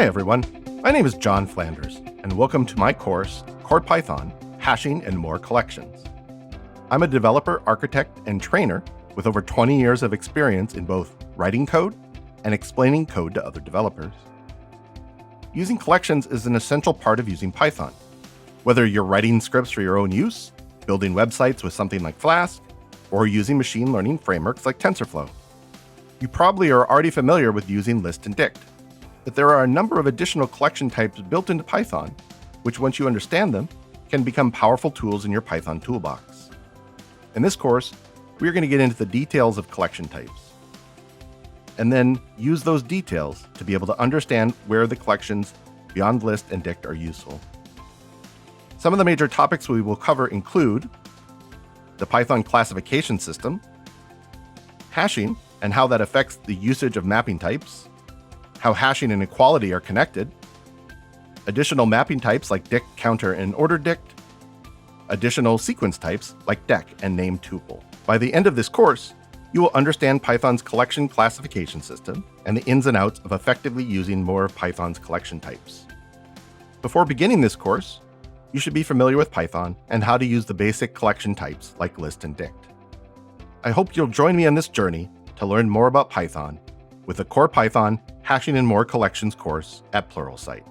Hi everyone, my name is Jon Flanders, and welcome to my course, Core Python, Hashing and More Collections. I'm a developer, architect, and trainer with over 20 years of experience in both writing code and explaining code to other developers. Using collections is an essential part of using Python. Whether you're writing scripts for your own use, building websites with something like Flask, or using machine learning frameworks like TensorFlow. You probably are already familiar with using list and dict, but there are a number of additional collection types built into Python, which once you understand them, can become powerful tools in your Python toolbox. In this course, we're going to get into the details of collection types, and then use those details to be able to understand where the collections beyond list and dict are useful. Some of the major topics we will cover include the Python classification system, hashing and how that affects the usage of mapping types, how hashing and equality are connected, additional mapping types like dict, counter, and ordered dict, additional sequence types like dec and name tuple. By the end of this course, you will understand Python's collection classification system and the ins and outs of effectively using more of Python's collection types. Before beginning this course, you should be familiar with Python and how to use the basic collection types like list and dict. I hope you'll join me on this journey to learn more about Python with the Core Python Hashing and More Collections course at Pluralsight.